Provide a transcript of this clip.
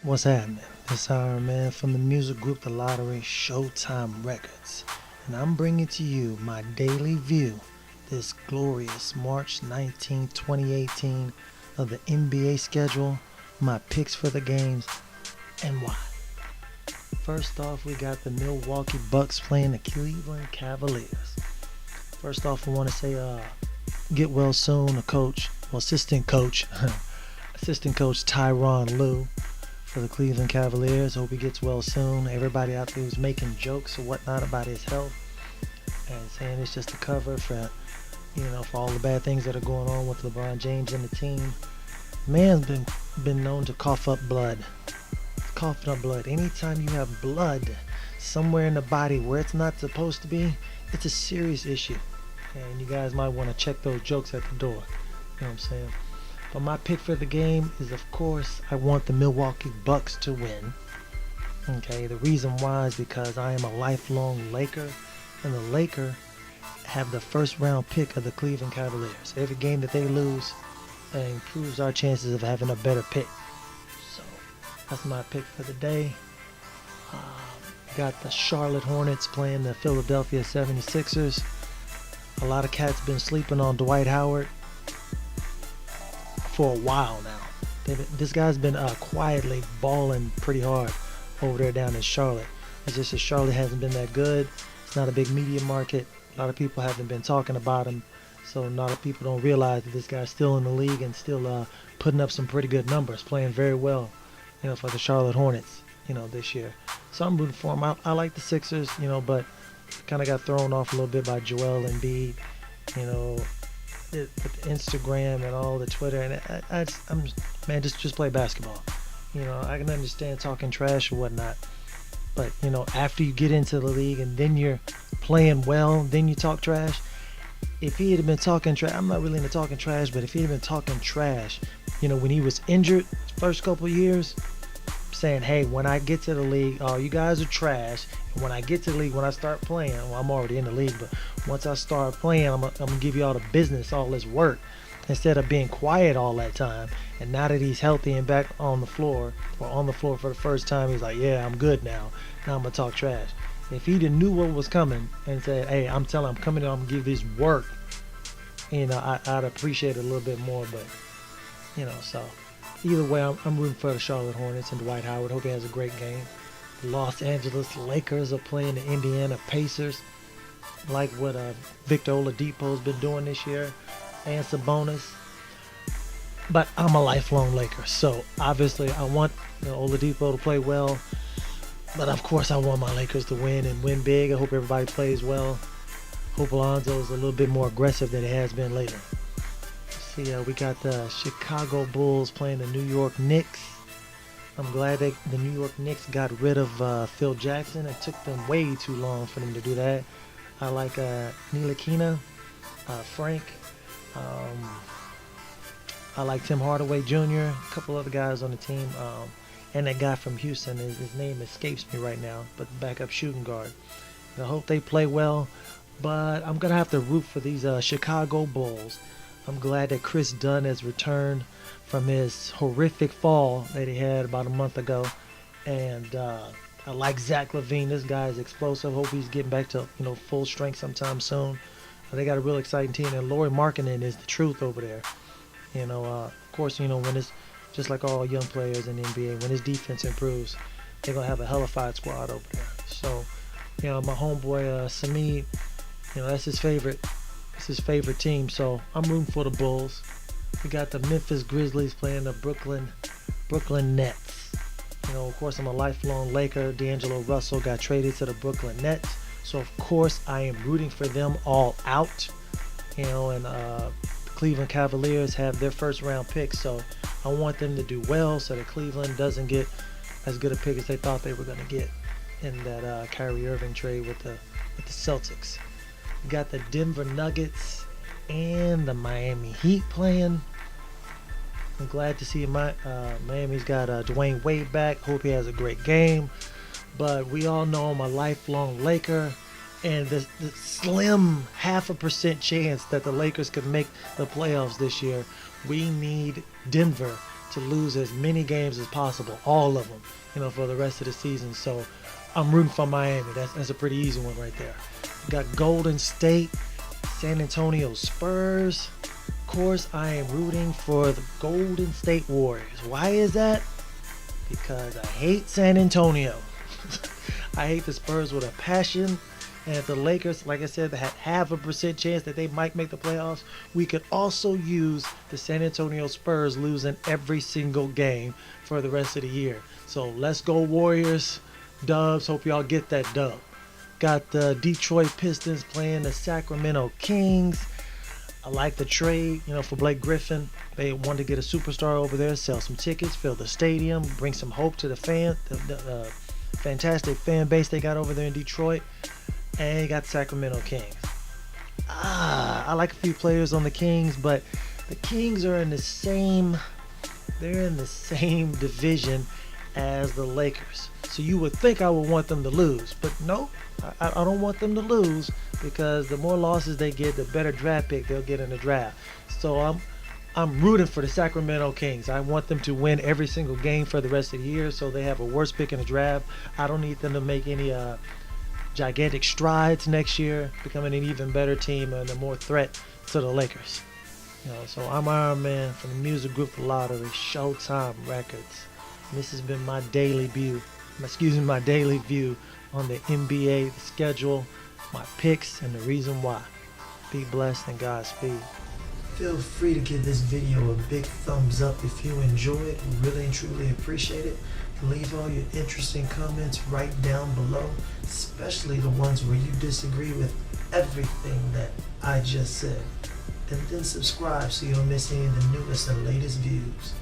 What's happening? It's our man from the music group The Lottery, Showtime Records. And I'm bringing to you my daily view this glorious March 19, 2018 of the NBA schedule, my picks for the games, and why. First off, we got the Milwaukee Bucks playing the Cleveland Cavaliers. First off, I want to say get well soon, assistant coach, assistant coach Tyronn Lue for the Cleveland Cavaliers. Hope he gets well soon. Everybody out there who's making jokes or whatnot about his health and saying it's just a cover for, for all the bad things that are going on with LeBron James and the team. Man's been known to cough up blood. Coughing up blood. Anytime you have blood somewhere in the body where it's not supposed to be, it's a serious issue. And you guys might want to check those jokes at the door. You know what I'm saying? But my pick for the game is, of course, I want the Milwaukee Bucks to win. Okay, the reason why is because I am a lifelong Laker, and the Lakers have the first round pick of the Cleveland Cavaliers. Every game that they lose improves our chances of having a better pick. So that's my pick for the day. Got the Charlotte Hornets playing the Philadelphia 76ers. A lot of cats been sleeping on Dwight Howard for a while now. This guy's been quietly balling pretty hard over there down in Charlotte. It's just that Charlotte hasn't been that good. It's not a big media market. A lot of people haven't been talking about him, so a lot of people don't realize that this guy's still in the league and still putting up some pretty good numbers, playing very well, for the Charlotte Hornets, this year. So I'm rooting for him. I like the Sixers, but kind of got thrown off a little bit by Joel Embiid, with Instagram and all the Twitter, and just play basketball. I can understand talking trash or whatnot, but after you get into the league and then you're playing well, then you talk trash. If he had been talking trash, I'm not really into talking trash, but if he had been talking trash, when he was injured first couple years, saying, hey, when I get to the league, oh, you guys are trash. And when I get to the league, when I start playing, well, I'm already in the league, but once I start playing, I'm going to give you all the business, all this work, instead of being quiet all that time. And now that he's healthy and back on the floor, or on the floor for the first time, he's like, yeah, I'm good now. Now I'm going to talk trash. If he didn't knew what was coming and said, hey, I'm coming in, I'm going to give this work, I'd appreciate it a little bit more, but, so either way, I'm rooting for the Charlotte Hornets and Dwight Howard. Hope he has a great game. The Los Angeles Lakers are playing the Indiana Pacers, like what Victor Oladipo's been doing this year, and Sabonis. But I'm a lifelong Laker, so obviously I want Oladipo to play well. But of course, I want my Lakers to win and win big. I hope everybody plays well. Hope Alonzo's a little bit more aggressive than he has been later. See, we got the Chicago Bulls playing the New York Knicks. I'm glad that the New York Knicks got rid of Phil Jackson. It took them way too long for them to do that. I like Ntilikina, Frank. I like Tim Hardaway Jr., a couple other guys on the team. And that guy from Houston, his name escapes me right now, but the backup shooting guard. I hope they play well, but I'm going to have to root for these Chicago Bulls. I'm glad that Chris Dunn has returned from his horrific fall that he had about a month ago. And I like Zach LaVine. This guy is explosive. Hope he's getting back to full strength sometime soon. They got a real exciting team. And Lauri Markkanen is the truth over there. Of course, when it's just like all young players in the NBA, when his defense improves, they're going to have a hellified squad over there. So, my homeboy Samid, that's his favorite. It's his favorite team, so I'm rooting for the Bulls. We got the Memphis Grizzlies playing the Brooklyn Nets. Of course, I'm a lifelong Laker. D'Angelo Russell got traded to the Brooklyn Nets, so of course I am rooting for them all out. And the Cleveland Cavaliers have their first round pick, so I want them to do well so that Cleveland doesn't get as good a pick as they thought they were going to get in that Kyrie Irving trade with the Celtics. We got the Denver Nuggets and the Miami Heat playing. I'm glad to see Miami's got Dwayne Wade back. Hope he has a great game. But we all know I'm a lifelong Laker. And the slim 0.5% chance that the Lakers could make the playoffs this year, we need Denver to lose as many games as possible, all of them, for the rest of the season. So I'm rooting for Miami. That's a pretty easy one right there. We got Golden State, San Antonio Spurs. Of course, I am rooting for the Golden State Warriors. Why is that? Because I hate San Antonio. I hate the Spurs with a passion. And if the Lakers, like I said, had half a percent chance that they might make the playoffs, we could also use the San Antonio Spurs losing every single game for the rest of the year. So let's go Warriors. Dubs. Hope y'all get that dub. Got the Detroit Pistons playing the Sacramento Kings. I like the trade, for Blake Griffin. They wanted to get a superstar over there, sell some tickets, fill the stadium, bring some hope to the the fantastic fan base they got over there in Detroit. And you got Sacramento Kings. I like a few players on the Kings, but the Kings are in the same division as the Lakers. So you would think I would want them to lose, but no, I don't want them to lose, because the more losses they get, the better draft pick they'll get in the draft. So I'm rooting for the Sacramento Kings. I want them to win every single game for the rest of the year, so they have a worse pick in the draft. I don't need them to make any gigantic strides next year, becoming an even better team and a more threat to the Lakers. So I'm Iron Man from the music group The Lottery, Showtime Records. And this has been my daily view on the NBA, the schedule, my picks, and the reason why. Be blessed and Godspeed. Feel free to give this video a big thumbs up if you enjoy it. We really and truly appreciate it. Leave all your interesting comments right down below, especially the ones where you disagree with everything that I just said. And then subscribe so you don't miss any of the newest and latest views.